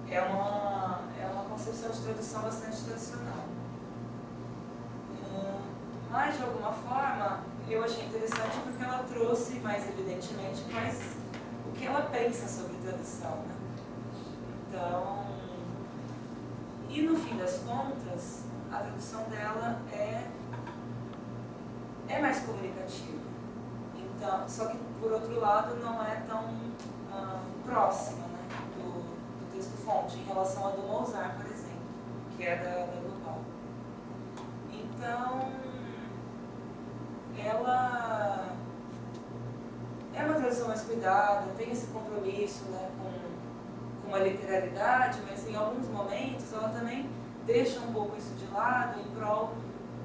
é uma concepção de tradução bastante tradicional. Mas, de alguma forma, eu achei interessante porque ela trouxe, mais evidentemente, o que ela pensa sobre tradução, né? Então, e no fim das contas, a tradução dela é mais comunicativa. Então, só que, por outro lado, não é tão próxima, né, do texto-fonte, em relação a do Mozart, por exemplo, que é da Global. Então, ela é uma tradução mais cuidada, tem esse compromisso, né, com a literalidade, mas em alguns momentos ela também deixa um pouco isso de lado em prol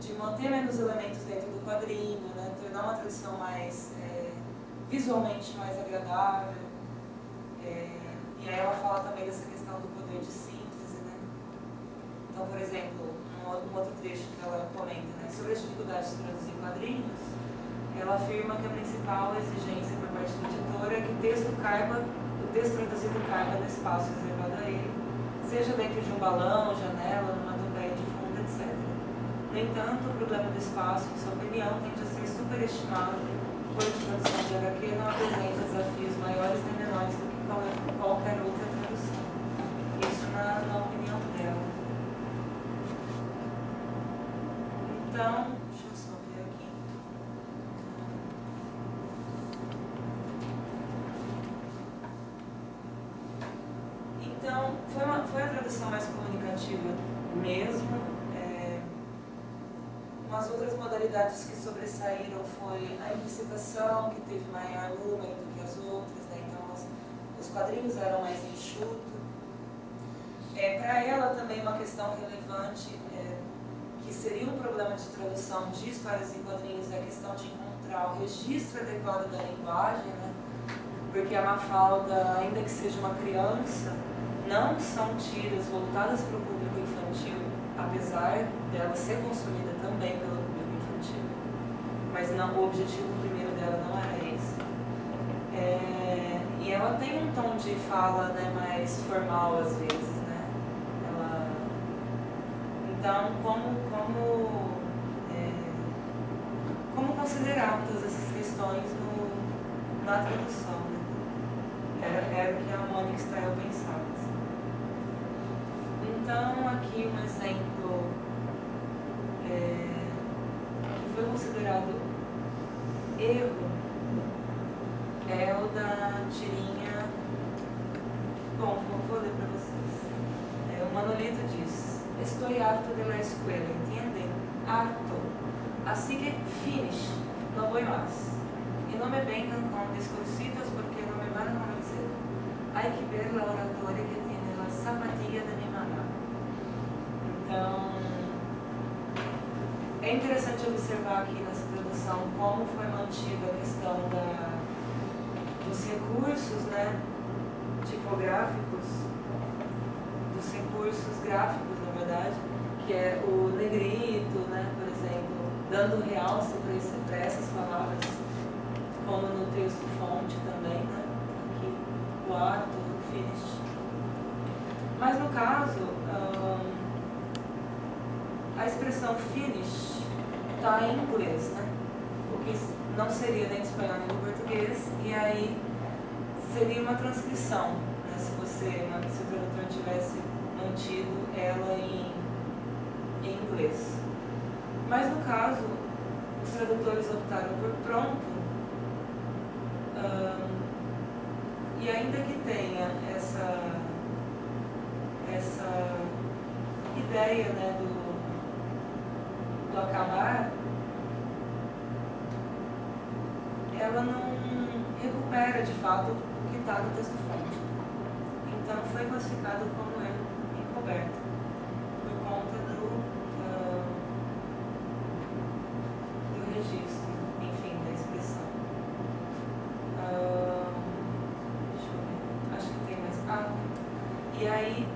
de manter menos elementos dentro do quadrinho, né, tornar uma tradução mais visualmente mais agradável. E aí ela fala também dessa questão do poder de síntese, né? Então, por exemplo, um outro trecho que ela comenta, né, sobre as dificuldades de traduzir quadrinhos, ela afirma que a principal exigência por parte da editora é que o texto traduzido caiba no espaço reservado a ele, seja dentro de um balão, janela, numa dobé de fundo, etc. No entanto, o problema do espaço, em sua opinião, tende a ser superestimado, pois a tradução de HQ não apresenta desafios maiores nem menores do que qualquer outra tradução. Isso na opinião dela. Então, deixa eu só ver aqui. Então, foi a tradução mais comunicativa mesmo. Umas outras modalidades que sobressaíram foi a implicitação, que teve maior número do que as outras, né? Então os quadrinhos eram mais enxutos. Para ela também uma questão relevante, que seria um problema de tradução de histórias em quadrinhos, é a questão de encontrar o registro adequado da linguagem, né? Porque a Mafalda, ainda que seja uma criança, não são tiras voltadas para o público infantil, apesar dela ser consumida também pelo público infantil. Mas não, o objetivo primeiro dela não era esse. E ela tem um tom de fala, né, mais formal às vezes, né? Então, como considerar todas essas questões na tradução, né? Era o que a Mônica Stael pensava. Então, aqui um exemplo que foi considerado erro é o da tirinha. Bom, vou ler para vocês. O Manolito diz: Estoy harto de la escuela, ¿entienden? Harto. Así que finish, no voy más. Y no me vengan con discursitos porque no me van a convencer. Hay que ver la oratoria que tiene la zapatilla de mi mamá. Então, é interessante observar aqui nessa tradução como foi mantida a questão dos recursos, né, tipográficos, dos recursos gráficos, na verdade, que é o negrito, né, por exemplo, dando realce para essas palavras, como no texto fonte também, né, aqui, o ato, o finish. Mas no caso, a expressão finish está em inglês, né? O que não seria nem do espanhol nem do português, e aí seria uma transcrição, né? Se o tradutor tivesse mantido ela em inglês. Mas no caso, os tradutores optaram por pronto, e ainda que tenha essa ideia, né, do acabar, ela não recupera de fato o que está no texto fonte. Então foi classificado como erro encoberto por conta do registro, enfim, da expressão. Deixa eu ver, acho que tem mais. E aí,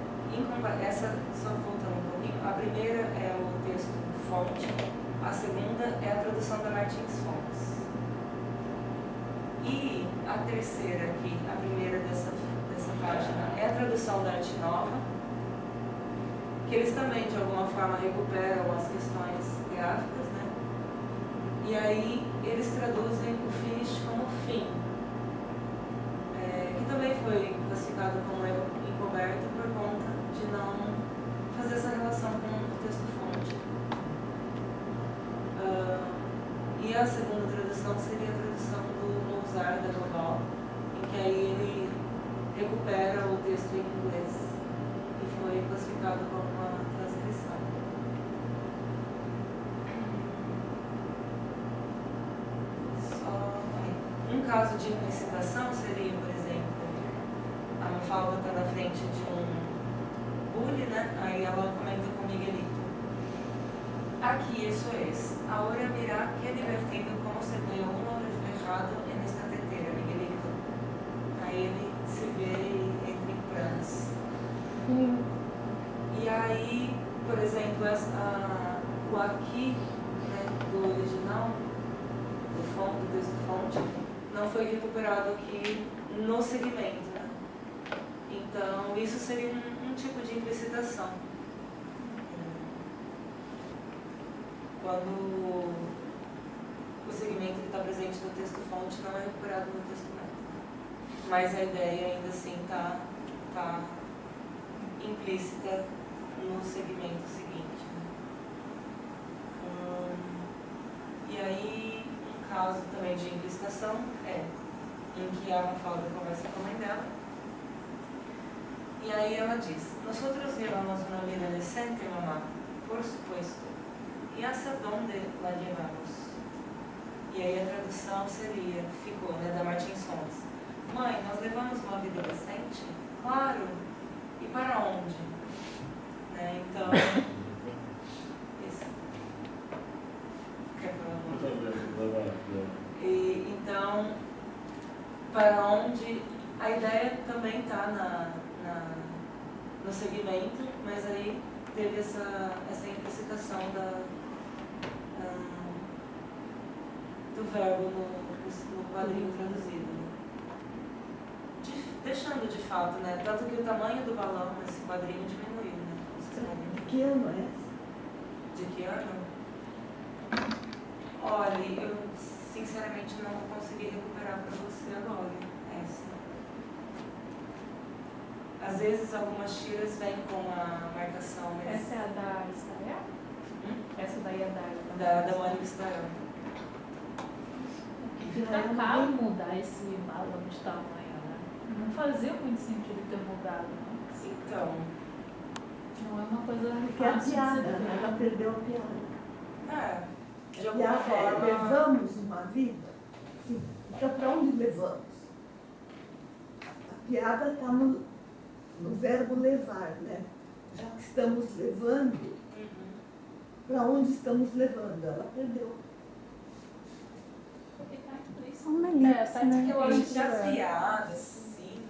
só voltando um pouquinho, a primeira é o texto fonte, a segunda é a tradução da Martins Fontes. E a terceira aqui, a primeira dessa página é a tradução da Arte Nova, que eles também de alguma forma recuperam as questões gráficas, né? E aí eles traduzem o finish como fim, que também foi classificado como erro encoberto por conta de não fazer essa relação com o texto-fonte. E a segunda tradução seria a tradução do Mozart da Global, em que aí ele recupera o texto em inglês e foi classificado como uma transcrição. Um caso de implicitação seria, por exemplo, a Mafalda está na frente de um bully, né? Aí ela comenta com o Miguelito: aquí eso es, ahora mira qué divertido como se ve uno reflejado en esta tetera, Miguelito. Aí ele se vê e entra em prantos. E aí, por exemplo, o aqui, né, do original, do texto-fonte, não foi recuperado aqui no segmento, né? Então, isso seria um tipo de implicitação. Quando o segmento que está presente no texto-fonte não é recuperado no texto-método. Mas a ideia ainda assim está implícita no segmento seguinte. E aí, um caso também de implicitação é em que a Mafalda conversa com a mãe dela. E aí ela diz: nosotros llevamos una vida decente, mamá, por supuesto. E hacia dónde la llevamos? E aí a tradução seria, ficou, né, da Martins Fontes: mãe, nós levamos uma vida decente? Claro. E para onde? Né, então, isso. Quer falar? E então, para onde? A ideia também está no segmento, mas aí teve essa implicitação do verbo no quadrinho traduzido. Deixando de fato, né? Tanto que o tamanho do balão nesse quadrinho diminuiu, né? De que ano é essa? De que ano? Olha, eu sinceramente não consegui recuperar para você agora essa. Às vezes algumas tiras vêm com a marcação, né? Essa é a da Israel? Essa daí é Da Mônica Israel. Fica caro mudar esse balão de tamanho, né? Não fazia muito sentido ter mudado, não. Então. Não é uma coisa Porque a fácil de piada, ser né? feita. Ela perdeu a piada. De alguma forma. Levamos uma vida? Sim. Então, para onde levamos? A piada está no verbo levar, né? Já que estamos levando, para onde estamos levando? Ela perdeu. Uma elipse, né? Eu acho que a piada, sim,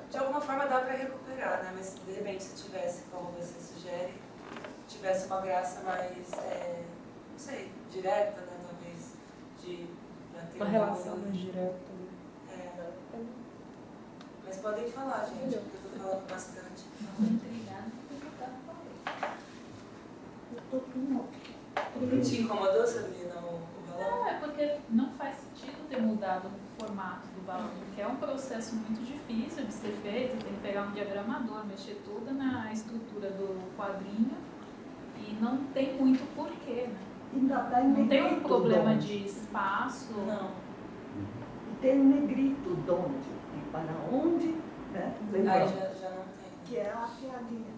de alguma forma dá para recuperar, né? Mas de repente se tivesse, como você sugere, tivesse uma graça mais, não sei, direta, né? Talvez, de manter Uma relação mais direta. Mas podem falar, gente, porque eu estou falando bastante. Não intrigada, porque eu falei. Eu estou com Te incomodou, Sabrina, o balão? Não, é porque não faz sentido ter mudado o formato do balão, porque é um processo muito difícil de ser feito, tem que pegar um diagramador, mexer tudo na estrutura do quadrinho e não tem muito porquê, né? Não tem um problema de espaço. Não. E tem um negrito de onde e para onde, né? Aí Levamos. já não tem. Que é a piadinha.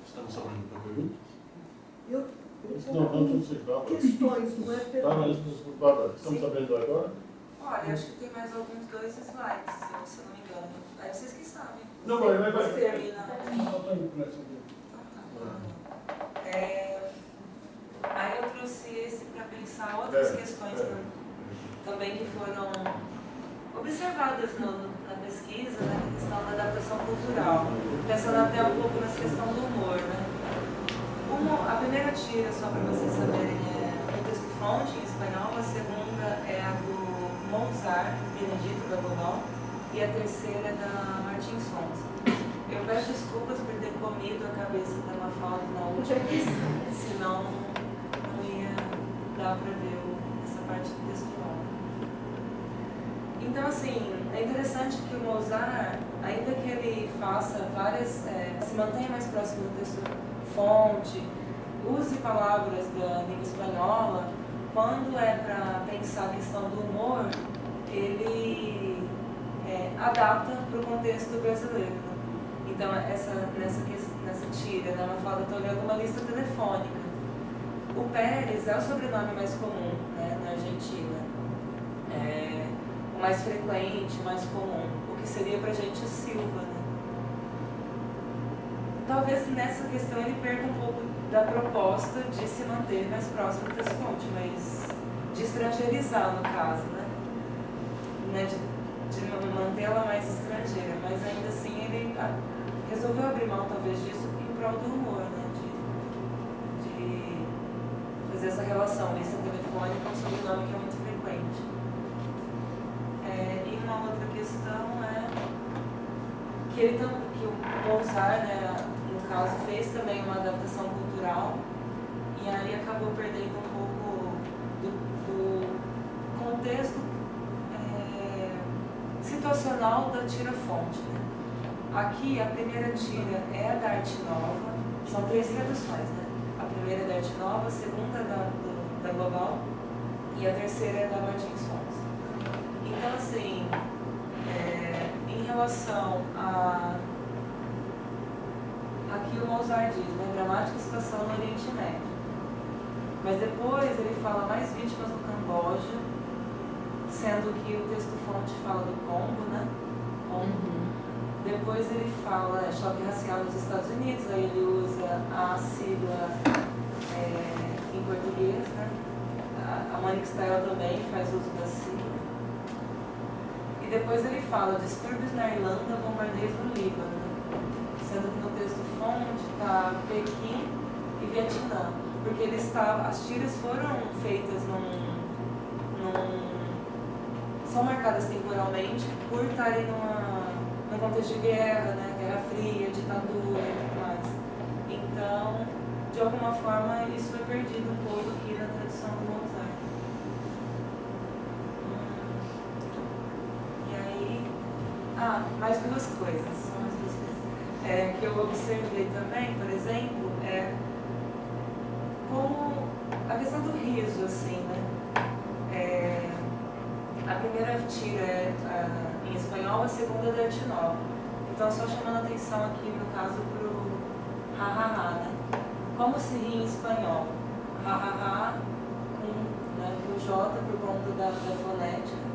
Estamos abrindo para perguntas? Eu Não, tudo se fala. questões, não é Tá, pergunta. estamos sabendo agora? Olha, acho que tem mais alguns 2 slides, se eu não me engano. Aí vocês que sabem. Não, vai. Você termina. Só está indo por essa aqui. Aí eu trouxe esse para pensar outras questões também que foram observadas na pesquisa, né, a questão da adaptação cultural, pensando até um pouco nessa questão do humor, né. A primeira tira, só para vocês saberem, é o texto-fonte em espanhol, a segunda é a do Mozart, Benedito da Global, e a terceira é da Martins Fontes. Eu peço desculpas por ter comido a cabeça da Mafalda na última, senão não ia dar para ver essa parte textual. Então, assim, é interessante que o Mozart, ainda que ele faça várias, se mantenha mais próximo do texto fonte, use palavras da língua espanhola, quando é para pensar a questão do humor, ele adapta para o contexto brasileiro. Né? Então, nessa tira, né, Mafalda está olhando uma lista telefônica. O Pérez é o sobrenome mais comum, né, na Argentina. O mais frequente, o mais comum. O que seria para a gente Silva. Né? Talvez nessa questão ele perca um pouco da proposta de se manter mais próximo do texto fonte, mas de estrangeirizar, no caso, né? De mantê-la mais estrangeira, mas ainda assim ele resolveu abrir mão talvez disso em prol do humor, né? De fazer essa relação, lista telefônica, um sobrenome que é muito frequente. E uma outra questão é que o Mozart, né, no caso, fez também uma adaptação cultural e aí acabou perdendo um pouco do contexto situacional da tira-fonte. Né? Aqui, a primeira tira é a da Arte Nova, são 3 traduções, né? A primeira é da Arte Nova, a segunda é da Global e a terceira é da Martins Fontes. Então, assim, em relação a... Aqui o Mozart diz, né? Dramática situação no Oriente Médio. Mas depois ele fala mais vítimas no Camboja, sendo que o texto-fonte fala do Congo, né? Depois ele fala choque racial nos Estados Unidos, aí ele usa a sigla em português, né? A Manic Style também faz uso da sigla. E depois ele fala distúrbios na Irlanda, bombardeios no Líbano, sendo que no texto-fonte está Pequim e Vietnã, porque as tiras foram feitas são marcadas temporalmente por estarem num contexto de guerra, né? Guerra Fria, ditadura e tudo mais. Então, de alguma forma, isso foi perdido um pouco aqui na tradução do Mozart. E aí... mais 2 coisas. Só mais 2 coisas. Que eu observei também, por exemplo, como a questão do riso, assim, né? A primeira tira é em espanhol, a segunda é da Arte Nova. Então, só chamando a atenção aqui, no caso, para o ha-ha-ha, né? Como se ri em espanhol? Ha-ha-ha, com J por conta da fonética.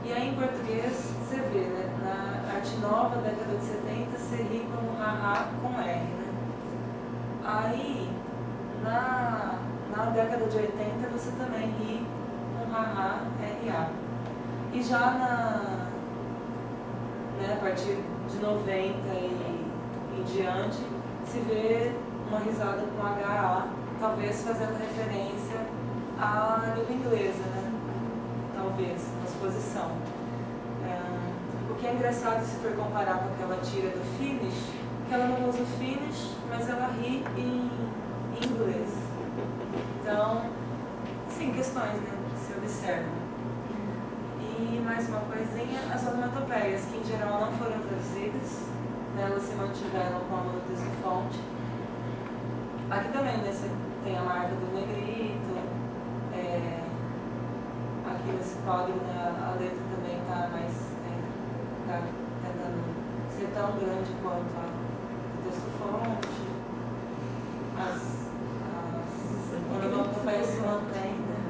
E aí, em português, você vê, né? Na Arte Nova, década de 70, você ri como ha-ha com R, né? Aí, na década de 80, você também ri com ha-ha, R-A. E já a partir de 90 e diante, se vê uma risada com H-A, talvez fazendo referência à língua inglesa, né? Talvez, na exposição. O que é engraçado se for comparar com aquela tira do Finish, que ela não usa o Finish, mas ela ri em inglês. Então, sim, questões, né? Se observam. E mais uma coisinha, as onomatopeias, que em geral não foram traduzidas, né, elas se mantiveram como no texto-fonte. Aqui também, né, você tem a marca do negrito, aqui nesse quadro, né, a letra também está mais, tá tentando ser tão grande quanto o texto-fonte. As onomatopeias se mantêm, né?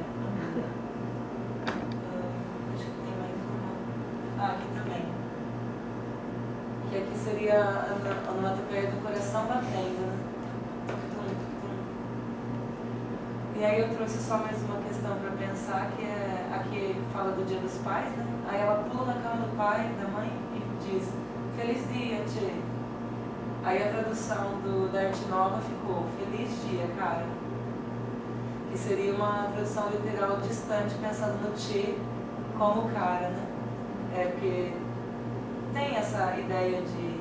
Aqui também. Que aqui seria a onomatopeia do coração batendo, né? E aí eu trouxe só mais uma questão para pensar, que aqui fala do Dia dos Pais, né? Aí ela pula na cama do pai, da mãe, e diz, Feliz dia, tchê. Aí a tradução da Arte Nova ficou, Feliz dia, cara. Que seria uma tradução literal distante, pensando no tchê como cara, né? Porque essa ideia de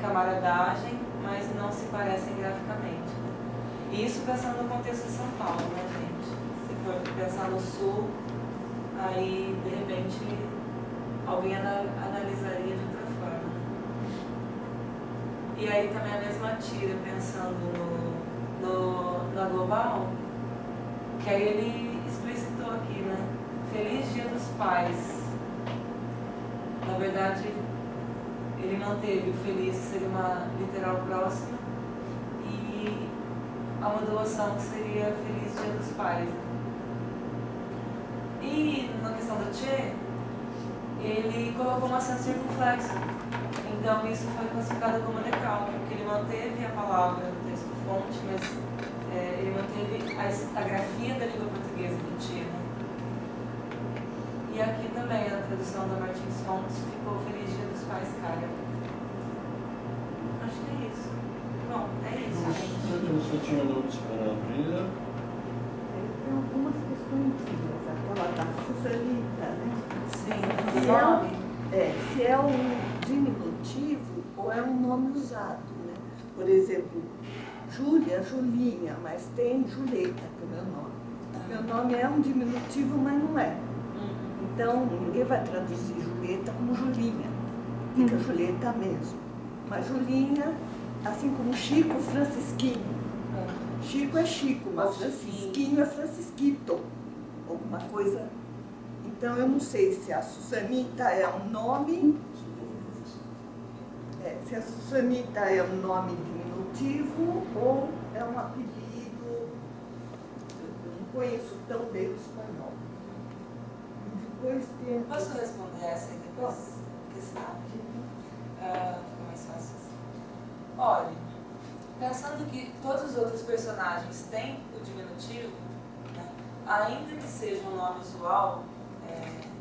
camaradagem, mas não se parecem graficamente. Isso pensando no contexto de São Paulo, né, gente? Se for pensar no Sul, aí, de repente, alguém analisaria de outra forma. E aí também a mesma tira, pensando na Global, que aí ele explicitou aqui, né? Feliz Dia dos Pais. Na verdade, ele manteve o feliz, que seria uma literal próxima, e a modulação, que seria Feliz Dia dos Pais. E na questão do Tchê, ele colocou um acento circunflexo. Então isso foi classificado como decalque, porque ele manteve a palavra no texto fonte, mas ele manteve a grafia da língua portuguesa do Tchê, né? E aqui também, na tradução da Martins Fontes, ficou Feliz Dia dos Pais, cara. Acho que é isso. Bom, é isso, gente. Você tinha nomes para abrir? Tem algumas questões, aquela da Susanita, né? Sim, Se nome. se é um diminutivo ou é um nome usado, né? Por exemplo, Júlia, Julinha, mas tem Julieta, que é o meu nome. Meu nome é um diminutivo, mas não é. Então, ninguém vai traduzir Julieta como Julinha. Fica Julieta mesmo. Mas Julinha, assim como Chico, Francisquinho. Chico é Chico, mas Francisquinho é Francisquito. Alguma coisa. Então, eu não sei se a Susanita é um nome. Se a Susanita é um nome diminutivo ou é um apelido. Eu não conheço tão bem o espanhol. Depois tem. Posso responder essa aí depois? Porque senão fica mais fácil assim. Olha, pensando que todos os outros personagens têm o diminutivo, né, ainda que seja um nome usual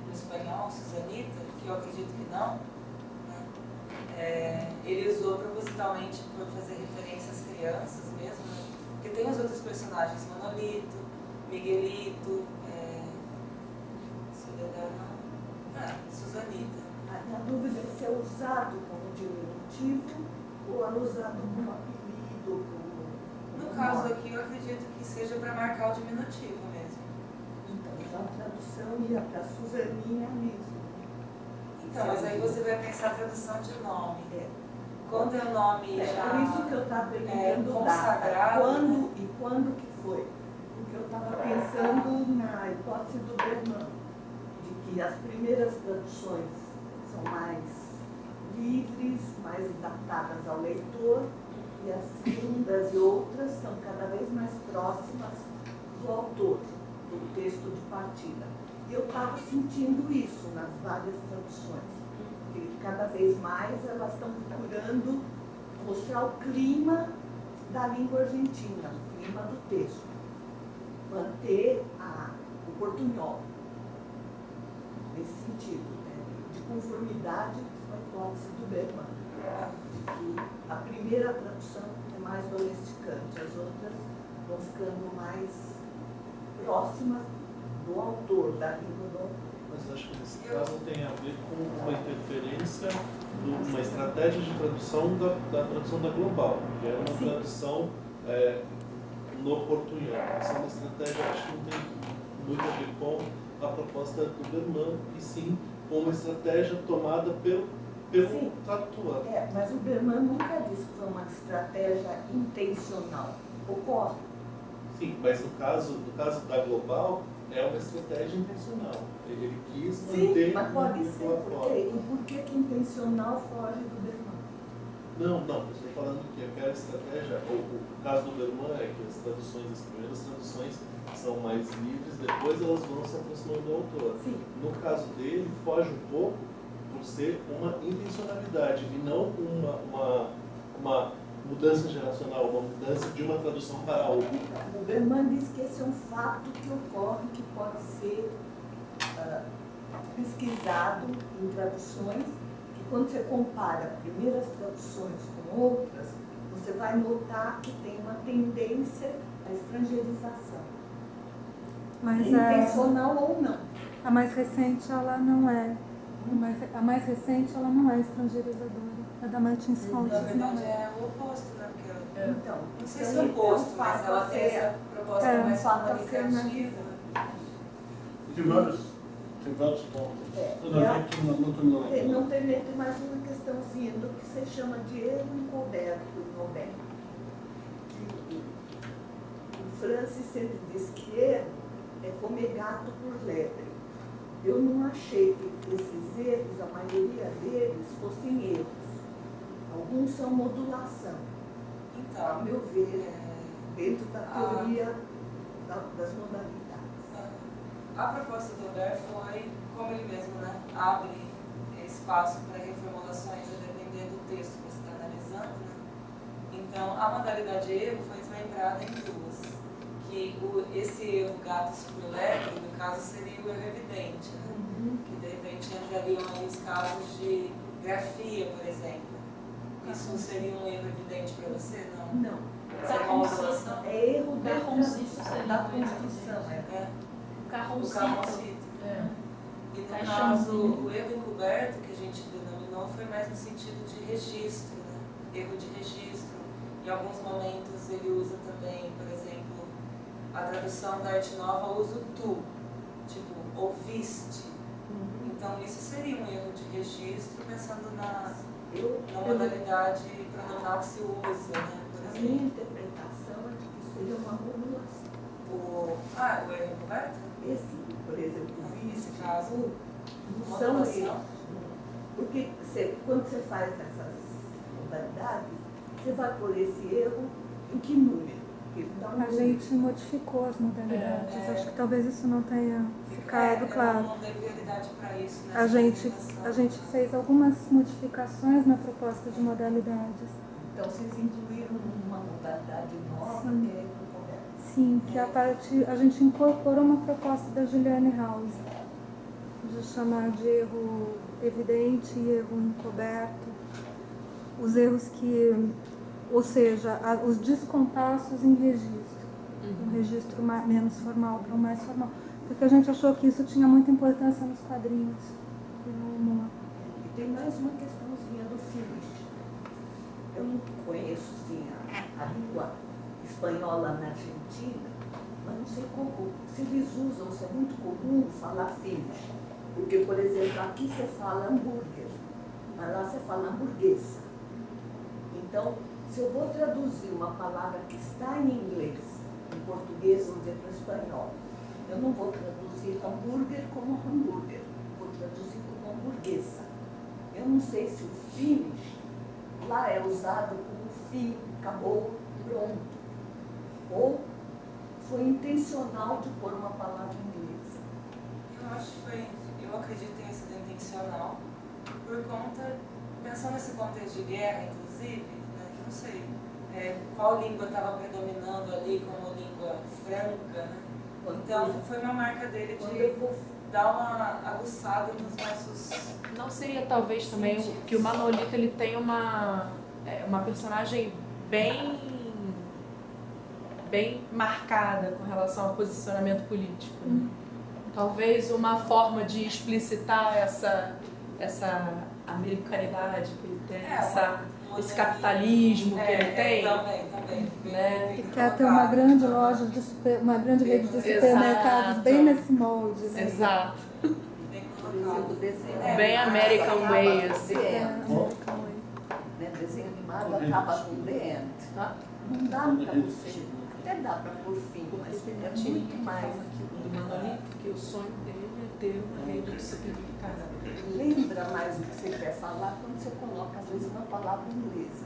no espanhol, Susanita, que eu acredito que não, né, ele usou propositalmente por fazer referência às crianças mesmo, né, porque tem os outros personagens, Manolito, Miguelito, Susanita. A dúvida é se é usado como diminutivo ou é usado como apelido. No caso aqui, eu acredito que seja para marcar o diminutivo mesmo. Então, já a tradução ia para Susaninha mesmo. Então, mas aí você vai pensar a tradução de nome. Quando é o nome já por isso que eu estava perguntando consagrado, quando né? e quando que foi. Porque eu estava pensando na hipótese do Berman, de que as primeiras traduções são mais livres, mais adaptadas ao leitor, e as segundas e outras são cada vez mais próximas do autor, do texto de partida. E eu estava sentindo isso nas várias traduções, que cada vez mais elas estão procurando mostrar o clima da língua argentina, o clima do texto, manter o portunhol, nesse sentido, né, de conformidade com a hipótese do Berman, de que a primeira tradução é mais domesticante, as outras vão ficando mais próximas do autor, da língua do autor. Mas acho que nesse caso tem a ver com uma interferência, uma estratégia de tradução da tradução da Global, que é uma tradução no portunhol. Essa é uma estratégia, acho que não tem muito a ver com a proposta do Berman, e sim com uma estratégia tomada pelo tradutor. Mas o Berman nunca disse que foi uma estratégia intencional. Ocorre. Sim, mas no caso da Global, é uma estratégia intencional. Ele quis manter. Sim, mas pode ser. E por que intencional foge do Berman? Não, eu estou falando que aquela estratégia, o caso do Berman é que as primeiras traduções são mais livres, depois elas vão se aproximando do autor. Sim. No caso dele, foge um pouco por ser uma intencionalidade e não uma mudança geracional, uma mudança de uma tradução para outra. O Berman diz que esse é um fato que ocorre, que pode ser pesquisado em traduções, que quando você compara primeiras traduções com outras, você vai notar que tem uma tendência à estrangeirização. Mas intencional ou não. a mais recente, ela não é. a mais recente, ela não é estrangeirizadora. A da Martins Na Fontes não verdade é. é o oposto, né? Porque Então, não sei se é o oposto, mas ela tem essa proposta É, mais fato a ser, comunicativa. Tem vários pontos. É. Não terminou. não tem mais uma questãozinha do que se chama de erro encoberto no bem. O Francis sempre diz que erro é comer gato por lebre. Eu não achei que esses erros, a maioria deles, fossem erros. Alguns são modulação, a Então, meu ver, dentro da Ah. teoria das modalidades. a proposta do Albert foi, como ele mesmo, né, abre espaço para reformulações a depender do texto que você está analisando, né? Então, a modalidade erro foi desmembrada em duas, que esse erro gatos por lebre, no caso, seria o erro evidente, né? Que de repente entrariam aí os casos de grafia, por exemplo. Isso seria um erro evidente para você? Não? Não. Seria uma modulação? É erro da Carroncito seria da um erro construção. É. O O carroncito. carroncito. É. E no Caixãozinho. caso, o erro encoberto, que a gente denominou, foi mais no sentido de registro, né? Erro de registro. Em alguns momentos ele usa também, por exemplo, a tradução da Arte Nova usa o tu, tipo, ouviste. Então isso seria um erro de registro, pensando na modalidade pronominal que se usa, né? Por A exemplo. minha interpretação é de que seria uma modulação. O erro encoberto? Esse, por exemplo, Nesse vice, caso, não são modulação. erros. Porque quando você faz essas modalidades, você vai por esse erro em que número? Porque dá um A gente modificou as modalidades. É. Acho que talvez isso não tenha ficado Eu claro. não dei prioridade para isso, né? A gente fez algumas modificações na proposta de modalidades. Então, vocês incluíram uma modalidade nova, Sim. que é encoberto. Sim, que a gente incorporou uma proposta da Juliane House, de chamar de erro evidente e erro encoberto. Os erros que, ou seja, os descompassos em registro. Um registro menos formal para o mais formal. Porque a gente achou que isso tinha muita importância nos quadrinhos e no humor. E tem mais uma questãozinha do Finish. Eu não conheço sim, a língua espanhola na Argentina, mas não sei como, se eles usam, se é muito comum falar Finish. Porque, por exemplo, aqui você fala hambúrguer, mas lá você fala hamburguesa. Então, se eu vou traduzir uma palavra que está em inglês, em português, vamos dizer, para o espanhol, eu não vou traduzir hambúrguer como hambúrguer, vou traduzir como hamburguesa. Eu não sei se o finish lá é usado como fim, acabou, pronto. Ou foi intencional de pôr uma palavra inglesa. Eu acho que foi, eu acredito que tenha sido intencional, por conta, pensando nesse contexto de guerra, inclusive, né, não sei, qual língua estava predominando ali como língua franca, né? Então foi uma marca dele de dar uma aguçada nos nossos... Não seria talvez também que o Manolito ele tem uma personagem bem marcada com relação ao posicionamento político. Talvez uma forma de explicitar essa americanidade que ele tem, esse capitalismo que ele tem. Também. Né? Que quer ter uma grande loja, uma grande rede de supermercados Exato. bem nesse molde. Né? Exato. Bem Por exemplo, colocado. desenho Bem American Way, assim. American Way. Né, desenho animado acaba com the end. Não dá para você, até dá para pôr fim, mas é muito mais. do Manolito, que o sonho dele é ter uma rede de supermercado. Lembra mais o que você quer falar quando você coloca, às vezes, uma palavra inglesa.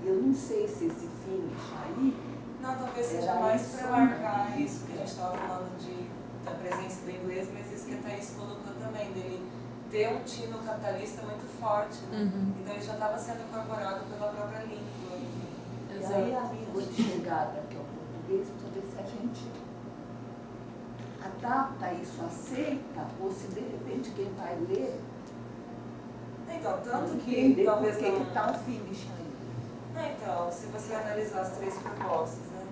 E eu não sei se esse finish aí, Não, talvez seja Era mais isso. para marcar isso que a gente estava falando da presença do inglês, mas isso que a Thaís colocou também, dele ter um tino capitalista muito forte, né? Então ele já estava sendo incorporado pela própria língua. e aí a língua de chegada, que é o português, precisa ver se a gente adapta isso, aceita, ou se de repente quem vai ler Então, tanto que entender talvez por que não... está um finish aí. Então, se você analisar as três propostas, né?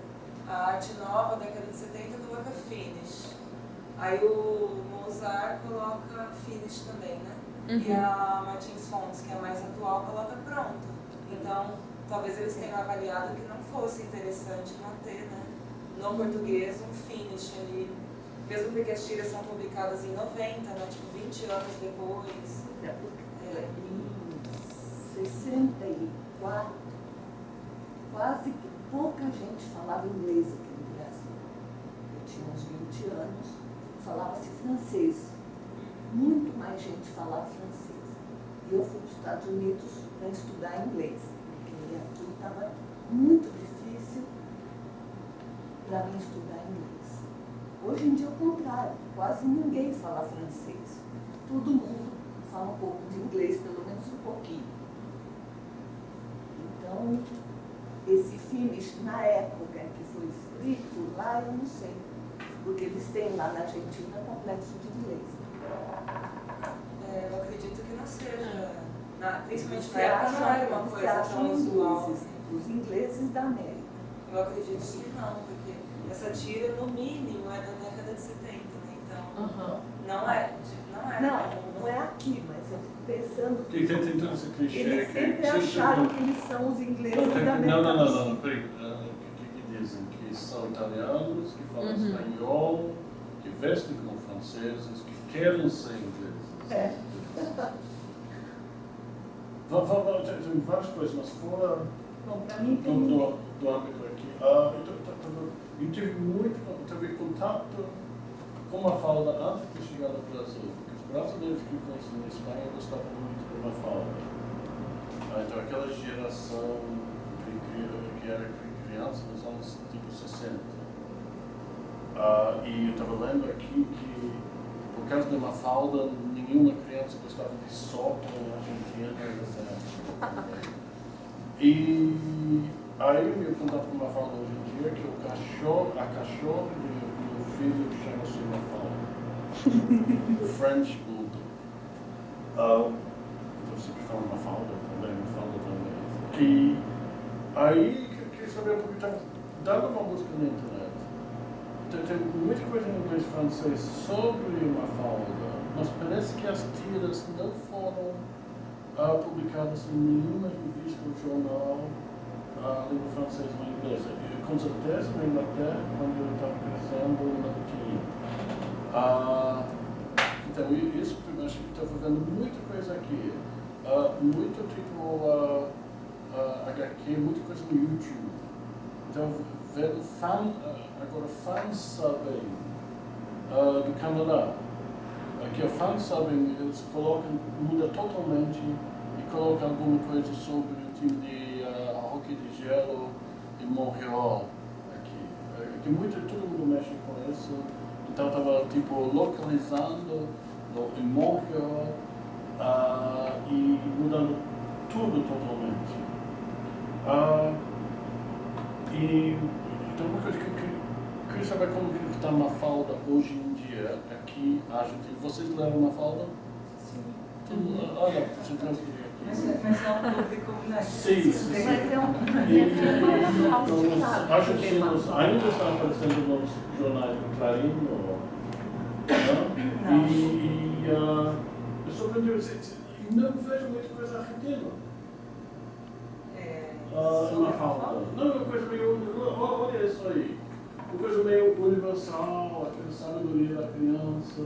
A arte nova, década de 70, coloca finish. Aí o Mozart coloca finish também, né? e a Martins Fontes, que é mais atual, coloca pronto. Então, talvez eles tenham avaliado que não fosse interessante manter, né, no português um finish ali, mesmo porque as tiras são publicadas em 90, né, tipo 20 anos depois. Em 64, quase que pouca gente falava inglês aqui no Brasil. Eu tinha uns 20 anos, falava-se francês. Muito mais gente falava francês. E eu fui para os Estados Unidos para estudar inglês, porque aqui estava muito difícil para mim estudar inglês. Hoje em dia é o contrário, quase ninguém fala francês. Todo mundo fala um pouco de inglês, pelo menos um pouquinho. Então, esse finish, na época em que foi escrito lá, eu não sei. Porque eles têm lá na Argentina complexo de inglês. Eu acredito que não seja, principalmente Eles na época não era uma eles coisa acham tão usual. os ingleses da América. Eu acredito que não, porque essa tira, no mínimo, é da década de 70, né? Então, não é Não é aqui, mas eu fico pensando E tem todo esse clichê eles que sempre acharam que eles são os ingleses da América. Não, peraí. Que dizem que são italianos, que falam espanhol, que vestem como franceses, que querem ser ingleses. É. Tem várias coisas, mas fora Bom, para mim tem do âmbito aqui. Eu tive contato com uma Mafalda antes de chegar ao Brasil, porque os brasileiros que eu conheci na Espanha gostavam muito de Mafalda. Então aquela geração que era criança nos anos tipo 60. E eu estava lendo aqui que, por causa de Mafalda, nenhuma criança gostava de sopa na Argentina nessa época. E aí eu contato com Mafalda hoje em dia que a cachorra do meu filho chama-se Mafalda. French Bulldog. Eu sempre falo Mafalda também. E aí eu queria saber porque estava dando uma busca na internet. Tem muita coisa em inglês e francês sobre Mafalda, mas parece que as tiras não foram publicadas em nenhuma revista ou jornal língua francesa ou inglesa. Com certeza na Inglaterra, quando eu estava crescendo, não tinha. Então, isso eu acho que estava vendo muita coisa aqui. Muito tipo HQ, muita coisa no YouTube. Então, vendo agora fãs sabem do Canadá. Aqui o fãs sabem, eles colocam, muda totalmente e colocam alguma coisa sobre o time de hockey de gelo em Montreal. Aqui todo mundo mexe com isso. Então estava tipo localizando em Montreal e mudando tudo totalmente. Então uma coisa que eu queria saber como que está Mafalda hoje em dia aqui na Argentina. Vocês leram Mafalda? Sim. Olha, você transferiu aqui. Mas é um público, né? Sim. Mas é um Os argentinos ainda estão aparecendo nos jornais do Clarim, eu surpreendi, e não vejo muita coisa argentina. Mafalda. Não, uma coisa meio, olha isso aí. Uma coisa meio universal, aquela sabedoria da criança.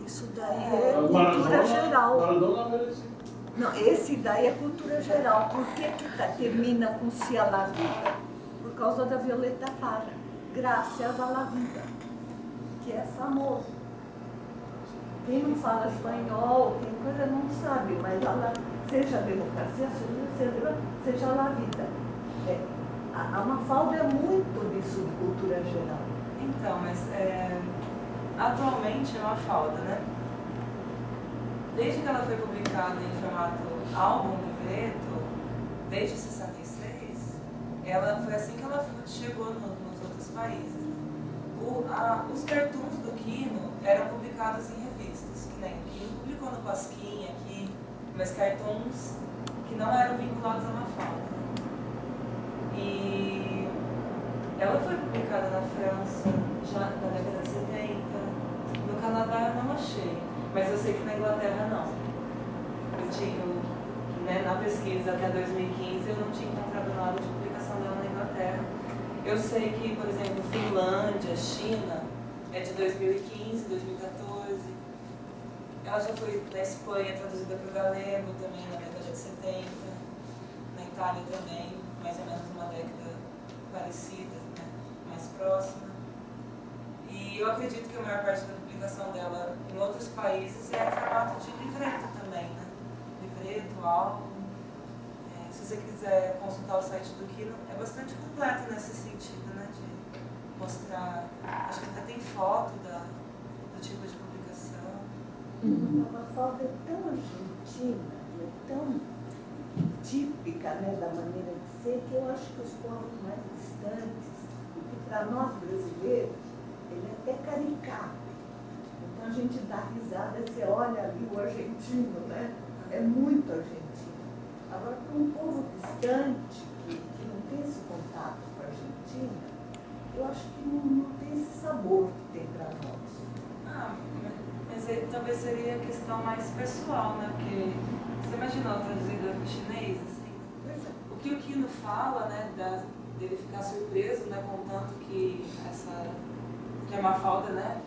Isso daí é cultura geral. Maradona merece. Não, esse daí é cultura geral. Por que termina com Se a La Vida? Por causa da Violeta Parra. Graças a La Vida, que é famoso. Quem não fala espanhol, quem coisa não sabe, mas seja a democracia, seja a La Vida. A Mafalda é muito disso de cultura geral. Então, mas atualmente é uma Mafalda, né? Desde que ela foi publicada em formato álbum, livreto, desde 66, foi assim que ela chegou nos outros países. Né? Os cartoons do Quino eram publicados em revistas, que nem o Quino publicou no Pasquim aqui, mas cartoons que não eram vinculados à Mafalda. Né? E ela foi publicada na França já na década de 70, no Canadá eu não achei. Mas eu sei que na Inglaterra não. pesquisa até 2015, eu não tinha encontrado nada de publicação dela na Inglaterra. Eu sei que, por exemplo, Finlândia, China, é de 2015, 2014. Ela já foi na Espanha traduzida para o galego também na década de 70. Na Itália também, mais ou menos uma década parecida, né? Mais próxima. E eu acredito que a maior parte da publicação dela em outros países é em formato de livreto também, né? Livreto, álbum. Se você quiser consultar o site do Kino, é bastante completo nesse sentido, né? De mostrar, acho que até tem foto do tipo de publicação. A Mafalda é tão argentina, é tão típica, né, da maneira de ser, que eu acho que os povos mais distantes, porque para nós brasileiros, ele é até caricato. Então a gente dá risada, você olha ali o argentino, né? É muito argentino. Agora, para um povo distante, que não tem esse contato com a Argentina, eu acho que não tem esse sabor que tem para nós. Mas aí, talvez seria a questão mais pessoal, né? Porque você imaginou traduzido para o chinês, assim? Pois é. O que o Kino fala, né, dele ficar surpreso, né, contanto que a Mafalda, né,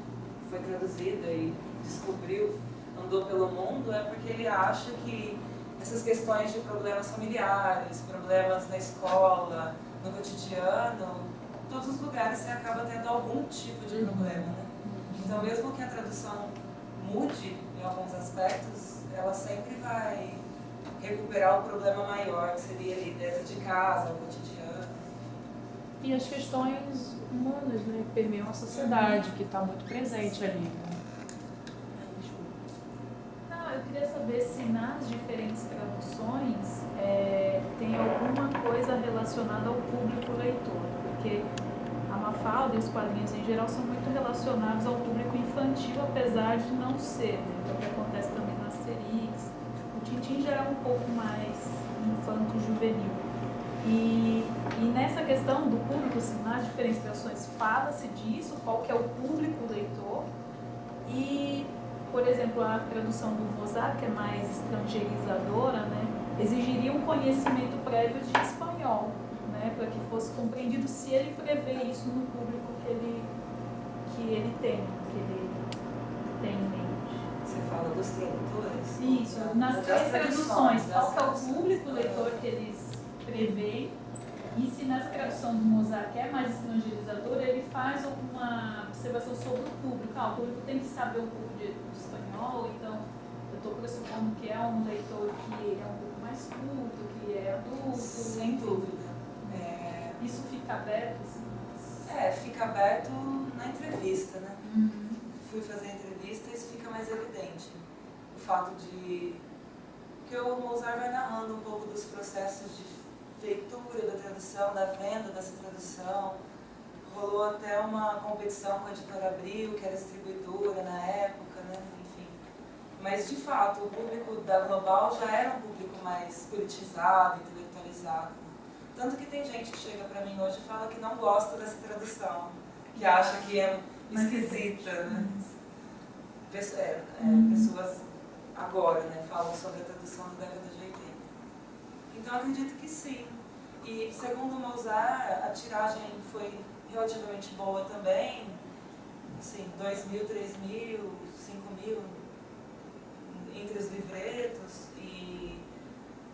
foi traduzida e descobriu, andou pelo mundo, é porque ele acha que essas questões de problemas familiares, problemas na escola, no cotidiano, em todos os lugares você acaba tendo algum tipo de problema, né? Então, mesmo que a tradução mude em alguns aspectos, ela sempre vai recuperar o problema maior, que seria ali dentro de casa, o cotidiano. E as questões humanas, né, que permeiam a sociedade, que está muito presente ali. Né? Não, eu queria saber se nas diferentes traduções tem alguma coisa relacionada ao público leitor, porque a Mafalda e os quadrinhos em geral são muito relacionados ao público infantil, apesar de não ser, né? Então, o que acontece também na Asterix. O Tintin já é um pouco mais infanto-juvenil. E nessa questão do público, assim, nas diferentes versões, fala-se disso, qual que é o público leitor. E, por exemplo, a tradução do Mozart, que é mais estrangeirizadora, né, exigiria um conhecimento prévio de espanhol, né, para que fosse compreendido se ele prevê isso no público que ele tem em mente. Você fala dos tradutores? Isso, nas três traduções, qual que é o público leitor que eles preveem, e se nessa tradução do Mozart, que é mais estrangeirizadora, ele faz alguma observação sobre o público. O público tem que saber um pouco de espanhol, então eu estou pressupondo que é um leitor que é um pouco mais culto, que é adulto. Sem dúvida. Isso fica aberto, assim? Fica aberto na entrevista, né? Fui fazer a entrevista e isso fica mais evidente. O fato de que o Mozart vai narrando um pouco dos processos de feitura da tradução, da venda dessa tradução. Rolou até uma competição com a editora Abril, que era distribuidora na época, né? Enfim. Mas, de fato, o público da Global já era um público mais politizado, intelectualizado. Tanto que tem gente que chega para mim hoje e fala que não gosta dessa tradução, que acha que é esquisita, né? Pessoas agora, né, falam sobre a tradução da década de 80. Então, acredito que sim. E, segundo o Mozart, a tiragem foi relativamente boa também, assim, 2.000, 3.000, 5.000 entre os livretos, e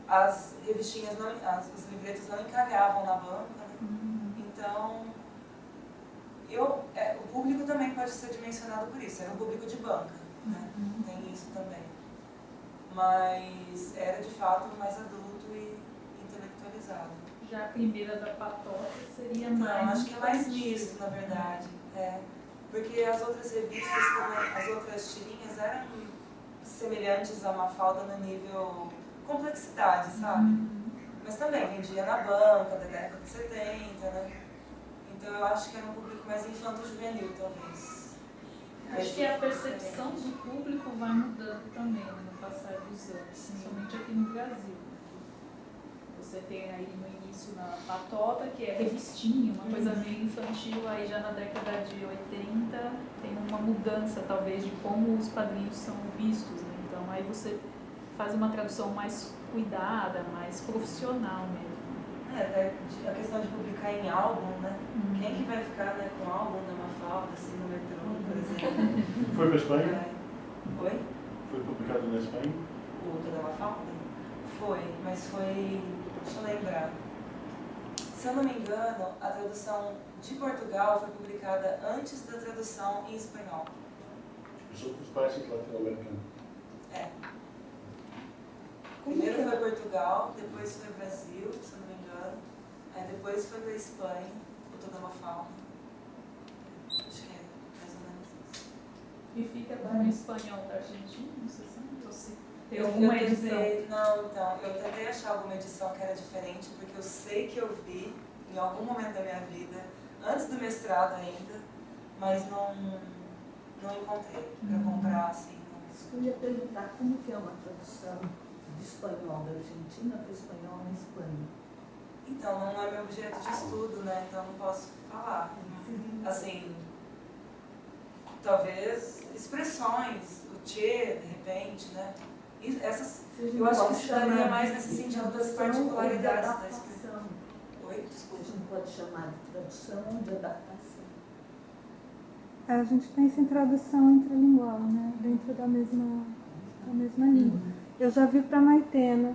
as revistinhas, os livretos não encalhavam na banca, né? Então, o público também pode ser dimensionado por isso, era um público de banca, né? Tem isso também. Mas era de fato mais adulto e intelectualizado. Já a primeira da Patota seria Não, mais... acho que é mais misto, na verdade. Porque as outras revistas, as outras tirinhas eram semelhantes a Mafalda no nível complexidade, sabe? Mas também vendia na banca da década de 70, né? Então eu acho que era um público mais infanto-juvenil, talvez. Acho que a percepção do público vai mudando também, né, no passar dos anos, principalmente aqui no Brasil. Você tem aí no início na Patota, que é revistinha, uma coisa meio infantil, aí já na década de 80 tem uma mudança, talvez, de como os quadrinhos são vistos, né? Então aí você fazem uma tradução mais cuidada, mais profissional mesmo. A questão de publicar em álbum, né? Quem que vai ficar, né, com o álbum da Mafalda, assim, no metrô, por exemplo? Foi para a Espanha? Oi? Foi publicado na Espanha? O outro da Mafalda? Foi, mas foi... Deixa eu lembrar. Se eu não me engano, a tradução de Portugal foi publicada antes da tradução em espanhol. Os outros países latino-americanos. Primeiro foi Portugal, depois foi Brasil, se eu não me engano. Aí depois foi para Espanha, o Toda Mafalda. Acho que é mais ou menos isso. E fica também em espanhol da Argentina, não sei se você tem Eu alguma edição. tentei, não, então, eu tentei achar alguma edição que era diferente, porque eu sei que eu vi em algum momento da minha vida, antes do mestrado ainda, mas não encontrei para comprar assim. Eu ia perguntar como que é uma tradução de espanhol da Argentina para espanhol na Espanha. Então, não é meu objeto de estudo, né? Então não posso falar. Assim, talvez expressões, o tchê, de repente, né? E essas, eu acho que se daria mais nesse sentido das particularidades da expressão. Oi, A desculpa. gente pode chamar de tradução ou de adaptação. A gente pensa em tradução interlingual, né? Dentro da mesma língua. Eu já vi para Maitena,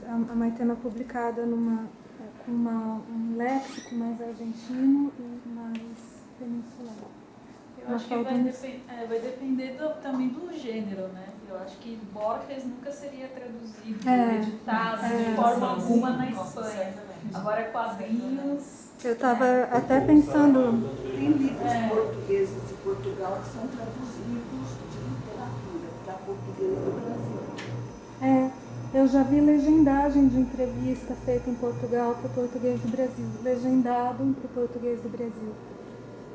a Maitena publicada com um léxico mais argentino e mais peninsular. Eu acho que vai depender também do gênero, né? Eu acho que Borges nunca seria traduzido, editado de forma alguma na Espanha. Agora quadrinhos... Eu estava até pensando... Tem livros portugueses de Portugal que são traduzidos de literatura para português do Brasil. Eu já vi legendagem de entrevista feita em Portugal para o português do Brasil. Legendado para o português do Brasil.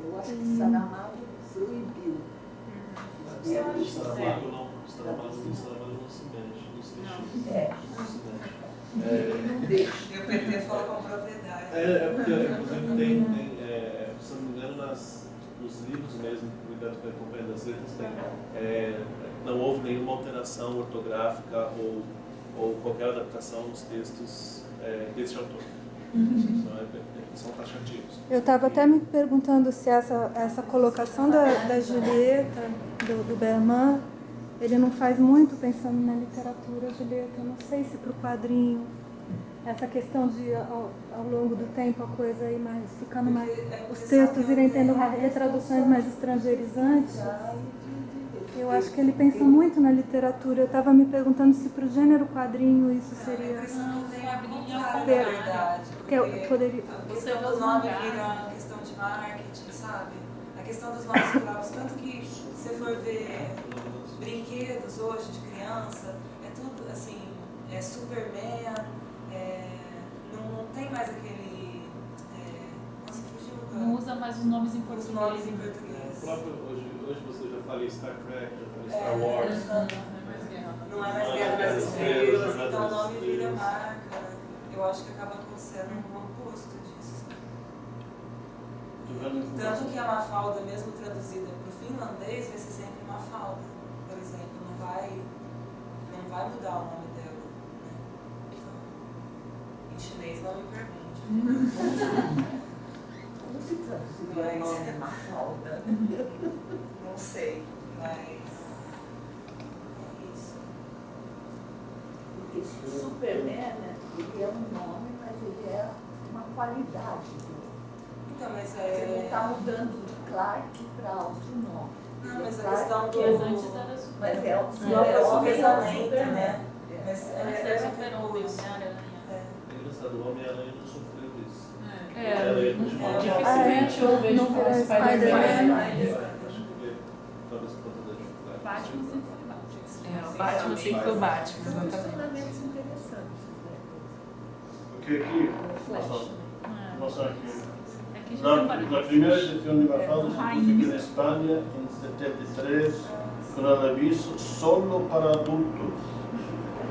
Eu acho que Saramago proibiu. O Saramago não se mexe, não se mexe. Não se mexe. Não deixa. E o PT fala com propriedade. Porque, inclusive, tem, se não me engano, nos livros mesmo, publicados pela Companhia das Letras, não houve nenhuma alteração ortográfica ou qualquer adaptação nos textos desse autor. São taxativos. Eu estava até me perguntando se essa colocação da Julieta, do Berman, ele não faz muito pensando na literatura, Julieta. Eu não sei se para o quadrinho, essa questão de, ao longo do tempo, a coisa ir mais, ficando mais... Os textos irem tendo retraduções mais estrangerizantes. Eu acho que ele pensa muito na literatura. Eu estava me perguntando se para o gênero quadrinho isso seria... Não tem a contrário, Ter- na verdade. Porque eu poderia... A questão do nome vira uma questão de marketing, sabe? A questão dos nomes próprios. Tanto que se você for ver brinquedos hoje de criança, é tudo assim, é Superman, não tem mais aquele... nossa, fugiu agora. Não usa mais os nomes em Os português. nomes em português. Hoje você já falei Star Trek, já falei Star Wars. Não é mais Guerra das Estrelas, então o nome vira marca. Né? Eu acho que acaba acontecendo o oposto disso. Tanto que a Mafalda, mesmo traduzida para o finlandês, vai ser sempre Mafalda, por exemplo. Não vai mudar o nome dela. Né? Então, em chinês não me pergunte. Como se traduziria o nome Mafalda? Não sei, mas é isso. Porque Superman, né, ele é um nome, mas ele é uma qualidade. Então, mas Você não está mudando de Clark para outro nome. Não, mas a Clark, questão Que antes era super. Mas é o Super-homem, Superman, né? Mas Antes era super-homem, Homem-Aranha. É engraçado, o Homem-Aranha não sofreu isso. Dificilmente eu vejo não falar virou Spider-Man. Acho que talvez por conta da dificuldade. Batman sempre foi Batman. O Batman sempre foi o Batman, São exatamente. funcionamentos interessantes, né? Porque aqui, Flash. mostrar aqui. É que já La, tem la barulho. primera edición de Mafalda se publica en España en 73 con el aviso solo para adultos.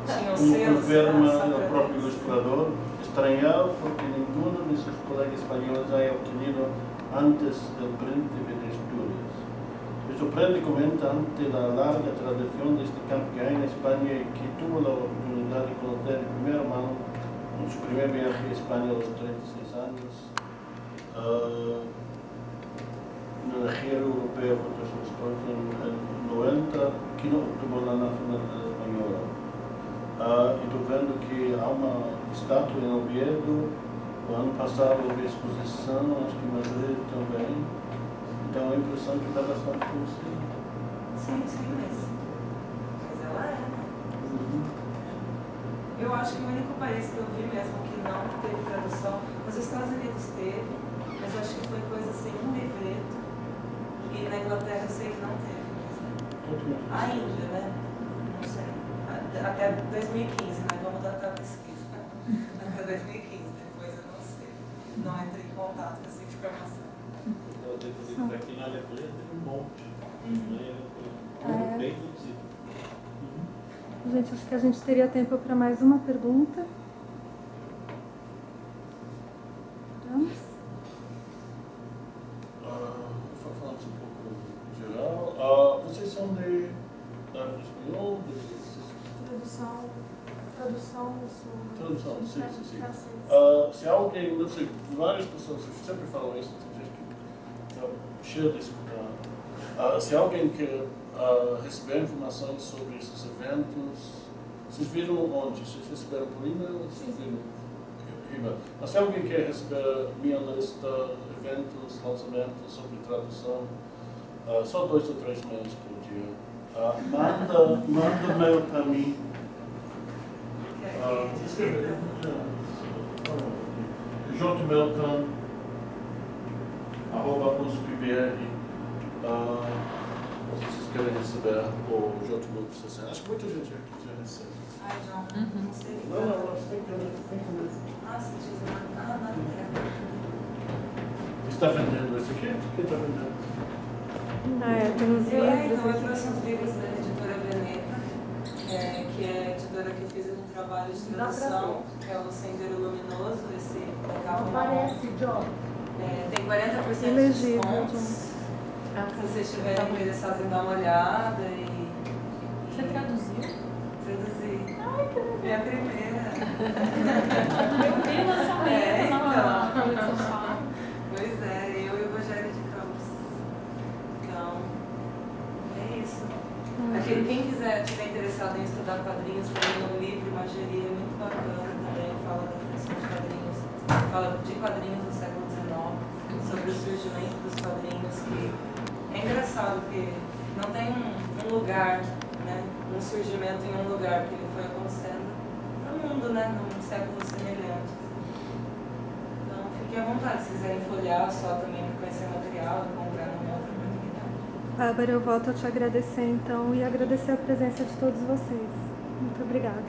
Tinha o Como selo, confirma só pra o próprio ilustrador, extrañado porque ninguno de sus colegas españoles haya obtenido antes del Príncipe de Asturias. Me sorprende comentan de la larga tradición de este campo que hay en España y que tuvo la oportunidad de conocer de primera mano en su primer viaje a España a los 36 años. Un viajero europeo contra su esposa en el 90 que no obtuvo la nacionalidad española. E estou vendo que há uma estátua em Oviedo, o ano passado houve exposição, acho que em Madrid também. Então a impressão que está bastante conhecida. Sim, mas ela é, né? Eu acho que o único país que eu vi mesmo que não teve tradução, os Estados Unidos teve, mas acho que foi coisa assim, um livreto. E na Inglaterra eu sei que não teve mesmo. Ainda, né? Não sei. Até 2015, né? Vamos datar a pesquisa. Até 2015, depois eu não sei. Não entrei em contato com essa informação. Aqui na Alemanha teve um monte. Foi bem produzido. Gente, acho que a gente teria tempo para mais uma pergunta. Vamos? Falando um pouco geral, vocês são de espanhol? Tradução, Tradução, sim. Se alguém, não sei, várias pessoas sempre falam isso, tem gente que está cheia de escutar. Se alguém quer receber informações sobre esses eventos, vocês viram onde? Vocês receberam por e-mail? Vocês viram? Mas se alguém quer receber minha lista, eventos, lançamentos sobre tradução, só 2 ou 3 mails por dia. Manda mail para mim. Escreve. jmelton @uspbr. Se vocês querem receber o jmilton. Acho que muita gente aqui já recebe. Ai, João, não sei. Não, mas tem que ler. Nossa, diz na tela. Está vendendo esse aqui? Quem está vendendo? Tem uns Então eu livros. trouxe uns livros da editora Veneta, que é a editora que fez um trabalho de tradução, que é o Sendero Luminoso, esse legal. John. Tem 40% de Elegível, descontos. John. Se vocês estiverem interessados em dar uma olhada Você traduziu? traduzir. Ai, que legal. Minha primeira. Eu vi o lançamento na Folha de São Paulo. Pois é, eu e o Rogério de Campos. Então, é isso. Quem tiver interessado em estudar quadrinhos, também um livro, Imageria, é muito bacana também, fala da criação de quadrinhos, fala de quadrinhos do século XIX, sobre o surgimento dos quadrinhos, que é engraçado que não tem um lugar, né, um surgimento em um lugar, que ele foi acontecendo no mundo, né, num século semelhante. Então, fiquem à vontade, se quiserem folhear só também conhecer material, comprar numa outra oportunidade. Bárbara, eu volto a te agradecer então e agradecer a presença de todos vocês. Muito obrigada.